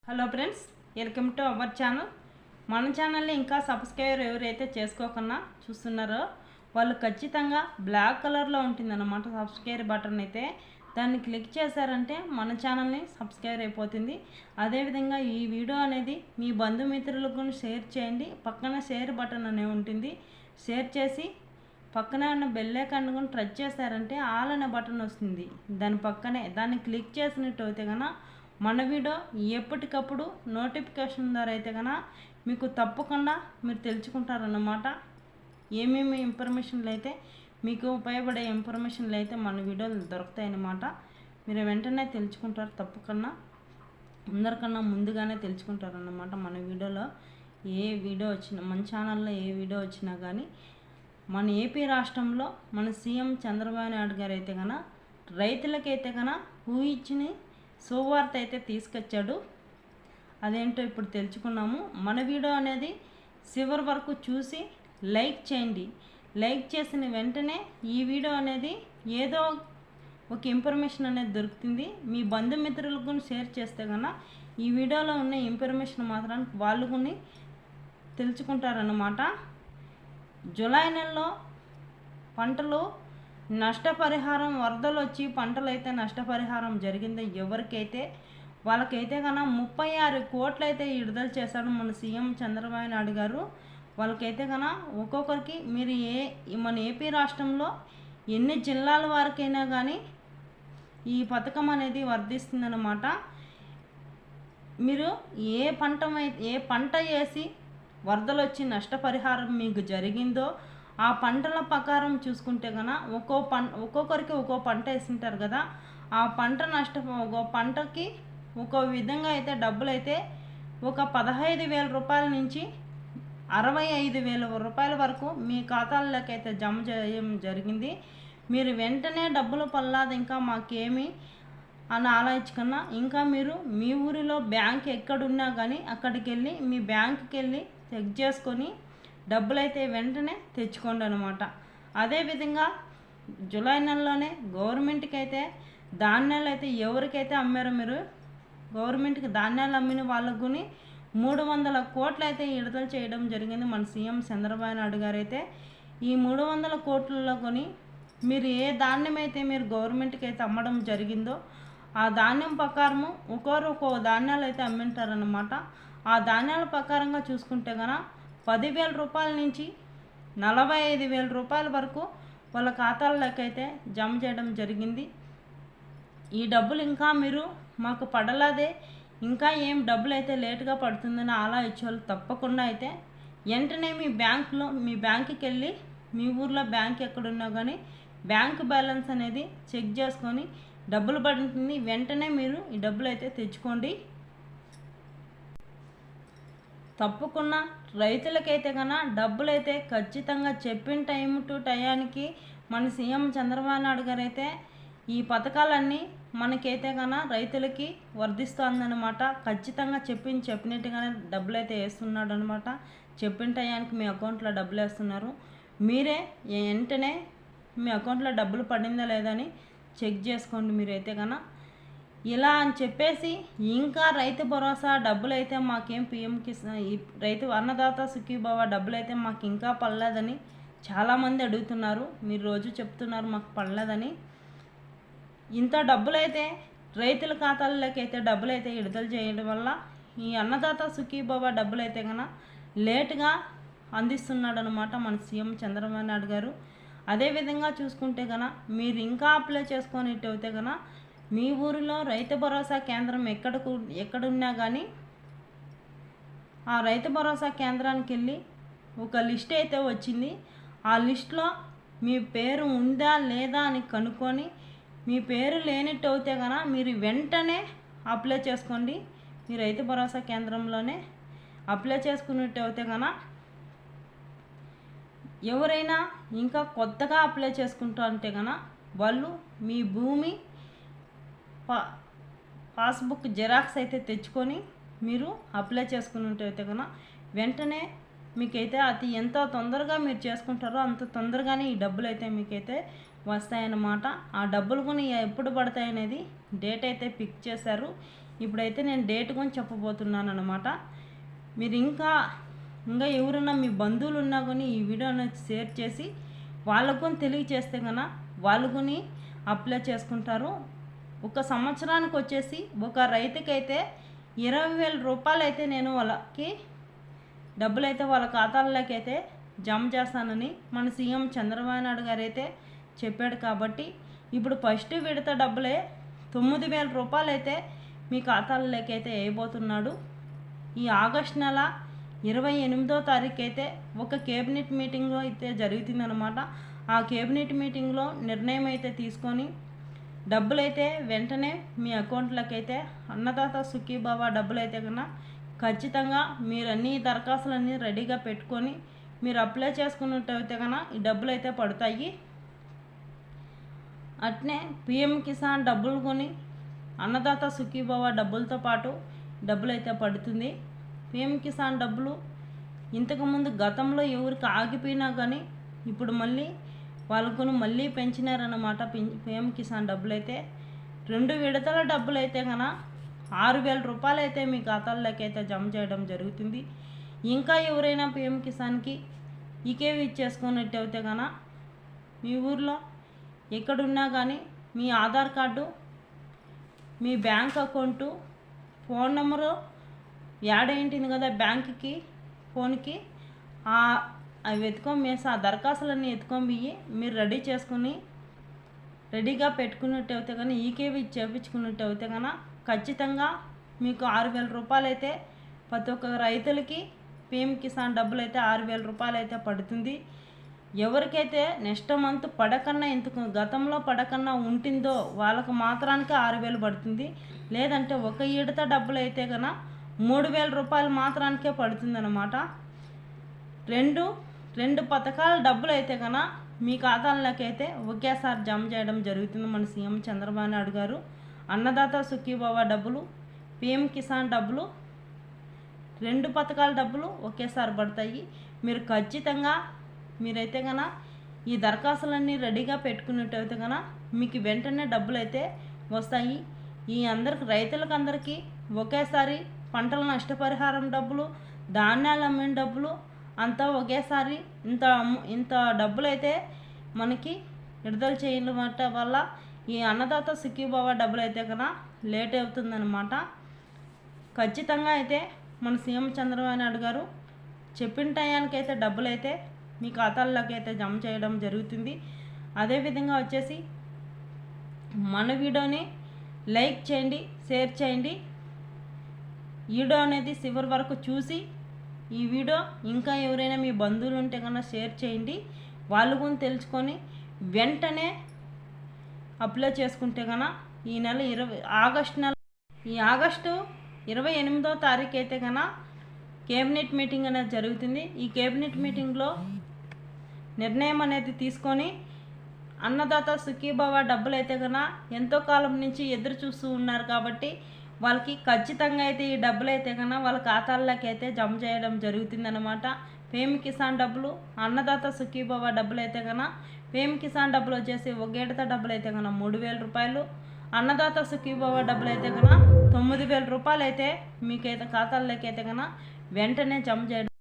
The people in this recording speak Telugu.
Hello friends, welcome to our channel. మన ఛానల్ని ఇంకా సబ్స్క్రైబర్ ఎవరైతే చేసుకోకుండా చూస్తున్నారో వాళ్ళు ఖచ్చితంగా బ్లాక్ కలర్లో ఉంటుందన్నమాట సబ్స్క్రైబ్ బటన్. అయితే దాన్ని క్లిక్ చేశారంటే మన ఛానల్ని సబ్స్క్రైబ్ అయిపోతుంది. అదేవిధంగా ఈ వీడియో అనేది మీ బంధుమిత్రులకు షేర్ చేయండి. పక్కన షేర్ బటన్ అనేది ఉంటుంది. షేర్ చేసి పక్కనే ఉన్న బెల్ ఐకాన్ కూడా టచ్ చేశారంటే ఆల్ అనే బటన్ వస్తుంది. దాని పక్కనే దాన్ని క్లిక్ చేసినట్టు అయితే కనుక మన వీడియో ఎప్పటికప్పుడు నోటిఫికేషన్ ద్వారా అయితే కనుక మీకు తప్పకుండా మీరు తెలుసుకుంటారన్నమాట. ఏమేమి ఇన్ఫర్మేషన్లు అయితే మీకు ఉపయోగపడే ఇన్ఫర్మేషన్లు అయితే మన వీడియోలు దొరుకుతాయన్నమాట. మీరు వెంటనే తెలుసుకుంటారు, తప్పకుండా అందరికన్నా ముందుగానే తెలుసుకుంటారన్నమాట. మన వీడియోలో ఏ వీడియో వచ్చినా, మన ఛానల్లో ఏ వీడియో వచ్చినా కానీ మన ఏపీ రాష్ట్రంలో మన సీఎం చంద్రబాబు నాయుడు గారు అయితే కనుక రైతులకైతే కనుక ఊహించిన శుభవార్త అయితే తీసుకొచ్చాడు. అదేంటో ఇప్పుడు తెలుసుకున్నాము. మన వీడియో అనేది చివరి వరకు చూసి లైక్ చేయండి. లైక్ చేసిన వెంటనే ఈ వీడియో అనేది ఏదో ఒక ఇన్ఫర్మేషన్ అనేది దొరుకుతుంది. మీ బంధుమిత్రులకు షేర్ చేస్తే కనుక ఈ వీడియోలో ఉన్న ఇన్ఫర్మేషన్ మాత్రం వాళ్ళు కూడా తెలుసుకుంటారన్నమాట. జూలై నెలలో పంటలు నష్టపరిహారం, వరదలు వచ్చి పంటలు అయితే నష్టపరిహారం జరిగింది ఎవరికైతే వాళ్ళకైతే కన్నా 36 కోట్లు అయితే విడుదల చేశాడు మన సీఎం చంద్రబాబు నాయుడు గారు. వాళ్ళకైతే కన్నా ఒక్కొక్కరికి మీరు మన ఏపీ రాష్ట్రంలో ఎన్ని జిల్లాల వారికైనా కానీ ఈ పథకం అనేది వర్ధిస్తుందన్నమాట. మీరు ఏ పంట వేసి వరదలు వచ్చి నష్టపరిహారం మీకు జరిగిందో ఆ పంటల ప్రకారం చూసుకుంటే కనుక ఒక్కొక్కరికి ఒక్కో పంట వేసింటారు కదా, ఆ పంట ఒక్కో పంటకి ఒక్కో విధంగా అయితే డబ్బులు అయితే ఒక 15,000 రూపాయల నుంచి 65,000 రూపాయల వరకు మీ ఖాతాల్లోకి అయితే జమ చేయడం జరిగింది. మీరు వెంటనే డబ్బులు పల్లాది ఇంకా మాకేమి అని ఆలోచించకన్నా ఇంకా మీరు మీ ఊరిలో బ్యాంక్ ఎక్కడున్నా కానీ అక్కడికి వెళ్ళి మీ బ్యాంకుకి వెళ్ళి చెక్ చేసుకొని డబ్బులు అయితే వెంటనే తెచ్చుకోండి అనమాట. అదేవిధంగా జూలై నెలలోనే గవర్నమెంట్కి అయితే ధాన్యాలు అయితే ఎవరికైతే అమ్మారో మీరు గవర్నమెంట్కి ధాన్యాలు అమ్మిన వాళ్ళకు 300 కోట్లు అయితే విడుదల చేయడం జరిగింది మన సీఎం చంద్రబాబు నాయుడు గారు. అయితే ఈ 300 కోట్లలో కొని మీరు ఏ ధాన్యం అయితే మీరు గవర్నమెంట్కి అయితే అమ్మడం జరిగిందో ఆ ధాన్యం ప్రకారము ఒక్కో ధాన్యాలు అయితే అమ్మింటారనమాట. ఆ ధాన్యాల ప్రకారంగా చూసుకుంటే కనుక 10,000 రూపాయల నుంచి 45,000 రూపాయల వరకు వాళ్ళ ఖాతాల్లోకి అయితే జమ చేయడం జరిగింది. ఈ డబ్బులు ఇంకా మీరు మాకు పడలేదే, ఇంకా ఏం డబ్బులు అయితే లేటుగా పడుతుందని ఆలోచించాలి. తప్పకుండా అయితే వెంటనే మీ బ్యాంకుకి వెళ్ళి మీ ఊర్లో బ్యాంక్ ఎక్కడున్నా కానీ బ్యాంక్ బ్యాలెన్స్ అనేది చెక్ చేసుకొని డబ్బులు పడుతుంది. వెంటనే మీరు ఈ డబ్బులు అయితే తెచ్చుకోండి. తప్పకుండా రైతులకైతే కన్నా డబ్బులు అయితే ఖచ్చితంగా చెప్పిన టైం టు టయానికి మన సీఎం చంద్రబాబు నాయుడు గారు అయితే ఈ పథకాలన్నీ మనకైతే కన్నా రైతులకి వర్ధిస్తుందన్నమాట. ఖచ్చితంగా చెప్పినట్టుగానే డబ్బులు అయితే వేస్తున్నాడు అనమాట. చెప్పిన టయానికి మీ అకౌంట్లో డబ్బులు వేస్తున్నారు. మీరే వెంటనే మీ అకౌంట్లో డబ్బులు పడిందా లేదని చెక్ చేసుకోండి మీరైతే కన్నా. ఇలా అని చెప్పేసి ఇంకా రైతు భరోసా డబ్బులు అయితే మాకేం పిఎం కిసాన్ రైతు అన్నదాత సుఖీభవ డబ్బులు అయితే మాకు ఇంకా పడలేదని చాలామంది అడుగుతున్నారు. మీరు రోజు చెప్తున్నారు మాకు పడలేదని. ఇంత డబ్బులైతే రైతుల ఖాతాల్లోకి అయితే డబ్బులు అయితే విడుదల చేయడం వల్ల ఈ అన్నదాత సుఖీభవ డబ్బులు అయితే కన్నా లేటుగా అందిస్తున్నాడు అనమాట మన సీఎం చంద్రబాబు నాయుడు గారు. అదేవిధంగా చూసుకుంటే కన్నా మీరు ఇంకా అప్లై చేసుకునేట్టు అయితే కన్నా మీ ఊరిలో రైతు భరోసా కేంద్రం ఎక్కడున్నా కానీ ఆ రైతు భరోసా కేంద్రానికి వెళ్ళి ఒక లిస్ట్ అయితే వచ్చింది. ఆ లిస్ట్లో మీ పేరు ఉందా లేదా అని కనుక్కొని మీ పేరు లేనిట్టు అయితే కనుక మీరు వెంటనే అప్లై చేసుకోండి. మీ రైతు భరోసా కేంద్రంలోనే అప్లై చేసుకున్నట్టు అయితే కనుక ఎవరైనా ఇంకా కొత్తగా అప్లై చేసుకుంటా అంటే కనుక వాళ్ళు మీ భూమి పాస్బుక్ జిరాక్స్ అయితే తెచ్చుకొని మీరు అప్లై చేసుకున్నట్టయితే కనుక వెంటనే మీకైతే ఎంత తొందరగా మీరు చేసుకుంటారో అంత తొందరగానే ఈ డబ్బులు అయితే మీకైతే వస్తాయన్నమాట. ఆ డబ్బులు కొని ఎప్పుడు పడతాయనేది డేట్ అయితే ఫిక్స్ చేశారు. ఇప్పుడైతే నేను డేట్ కొని చెప్పబోతున్నాను అనమాట. మీరు ఇంకా ఎవరైనా మీ బంధువులు ఉన్నా కానీ ఈ వీడియోని షేర్ చేసి వాళ్ళకు తెలియచేస్తే కన్నా వాళ్ళు కొని అప్లై చేసుకుంటారు. ఒక సంవత్సరానికి వచ్చేసి ఒక రైతుకైతే 20,000 రూపాయలు అయితే నేను వాళ్ళకి డబ్బులైతే వాళ్ళ ఖాతాల్లోకి అయితే జమ చేస్తానని మన సీఎం చంద్రబాబు నాయుడు గారు అయితే చెప్పాడు. కాబట్టి ఇప్పుడు ఫస్ట్ విడత డబ్బులే 9,000 రూపాయలు అయితే మీ ఖాతాల్లోకి అయితే వేయబోతున్నాడు. ఈ ఆగస్టు నెల 28వ తారీఖు అయితే ఒక కేబినెట్ మీటింగ్ అయితే జరుగుతుందన్నమాట. ఆ కేబినెట్ మీటింగ్లో నిర్ణయం అయితే తీసుకొని డబ్బులైతే వెంటనే మీ అకౌంట్లోకి అయితే అన్నదాత సుఖీభవ డబ్బులు అయితే కన్నా ఖచ్చితంగా మీరు అన్ని దరఖాస్తులన్నీ రెడీగా పెట్టుకొని మీరు అప్లై చేసుకున్నట్టయితే కన్నా ఈ డబ్బులు అయితే పడతాయి. అట్నే పిఎం కిసాన్ డబ్బులు కొని అన్నదాత సుఖీభవ డబ్బులతో పాటు డబ్బులు అయితే పడుతుంది. పిఎం కిసాన్ డబ్బులు ఇంతకుముందు గతంలో ఎవరికి ఆగిపోయినా కానీ ఇప్పుడు మళ్ళీ వాళ్ళకు మళ్ళీ పెంచినారన్నమాట. పిఎం కిసాన్ డబ్బులు అయితే 2 విడతల డబ్బులు అయితే కన్నా 6,000 రూపాయలు అయితే మీ ఖాతాల్లోకి అయితే జమ చేయడం జరుగుతుంది. ఇంకా ఎవరైనా పిఎం కిసాన్కి ఈకేవి ఇచ్చేసుకున్నట్టయితే కన్నా మీ ఊర్లో ఎక్కడున్నా కానీ మీ ఆధార్ కార్డు, మీ bank account, phone number add అయింటుంది కదా బ్యాంక్కి ఫోన్కి, అవి ఎత్తుకొని ఆ దరఖాస్తులన్నీ ఎత్తుకొని మీరు రెడీ చేసుకుని రెడీగా పెట్టుకున్నట్టయితే కానీ ఈకేవి చేపించుకున్నట్టయితే కన్నా ఖచ్చితంగా మీకు 6,000 రూపాయలు అయితే ప్రతి ఒక్క రైతులకి పిఎం కిసాన్ డబ్బులు అయితే 6,000 రూపాయలు అయితే పడుతుంది. ఎవరికైతే నెక్స్ట్ మంత్ పడకన్నా ఇంతకు గతంలో పడకన్నా ఉంటుందో వాళ్ళకు మాత్రానికి 6,000 పడుతుంది. లేదంటే ఒక ఈడత డబ్బులు అయితే కన్నా 3,000 రూపాయలు మాత్రానికే పడుతుందన్నమాట. రెండు పథకాల డబ్బులు అయితే కన్నా మీ ఖాతాల్లోకి అయితే ఒకేసారి జమ చేయడం జరుగుతుంది మన సీఎం చంద్రబాబు నాయుడు గారు. అన్నదాత సుఖీభవ డబ్బులు, పిఎం కిసాన్ డబ్బులు 2 పథకాల డబ్బులు ఒకేసారి పడతాయి. మీరు ఖచ్చితంగా మీరైతే కన్నా ఈ దరఖాస్తులన్నీ రెడీగా పెట్టుకున్నట్టయితే కన్నా మీకు వెంటనే డబ్బులు అయితే వస్తాయి. ఈ రైతులకు అందరికీ ఒకేసారి పంటల నష్టపరిహారం డబ్బులు, ధాన్యాలు అమ్మిన డబ్బులు అంతా ఒకేసారి ఇంత డబ్బులు అయితే మనకి విడుదల చేయడం వల్ల ఈ అన్నదాత సుఖీభవ డబ్బులు అయితే కన్నా లేట్ అవుతుందన్నమాట. ఖచ్చితంగా అయితే మన సీఎం చంద్రబాబు నాయుడు గారు చెప్పిన టయానికి అయితే డబ్బులు అయితే మీ ఖాతాల్లోకి అయితే జమ చేయడం జరుగుతుంది. అదేవిధంగా వచ్చేసి మన వీడియోని లైక్ చేయండి, షేర్ చేయండి. వీడియో అనేది చివరి వరకు చూసి ఈ వీడియో ఇంకా ఎవరైనా మీ బంధువులు ఉంటే కన్నా షేర్ చేయండి. వాళ్ళు కూడా తెలుసుకొని వెంటనే అప్లై చేసుకుంటే కన్నా ఈ ఆగస్టు 28వ తారీఖు అయితే కన్నా కేబినెట్ మీటింగ్ అనేది జరుగుతుంది. ఈ కేబినెట్ మీటింగ్లో నిర్ణయం అనేది తీసుకొని అన్నదాత సుఖీభవ డబ్బులు అయితే కన్నా ఎంతో కాలం నుంచి ఎదురు చూస్తూ ఉన్నారు. కాబట్టి వాళ్ళకి ఖచ్చితంగా అయితే ఈ డబ్బులు అయితే కన్నా వాళ్ళ ఖాతాల్లోకి అయితే జమ చేయడం జరుగుతుందన్నమాట. పిఎం కిసాన్ డబ్బులు, అన్నదాత సుఖీభవ డబ్బులు అయితే కన్నా పిఎం కిసాన్ డబ్బులు వచ్చేసి ఒక ఏడత డబ్బులు అయితే కన్నా 3,000 రూపాయలు, అన్నదాత సుఖీభవ డబ్బులు అయితే కన్నా 9,000 రూపాయలు అయితే మీకైతే ఖాతాల్లోకి అయితే కన్నా వెంటనే జమ చేయడం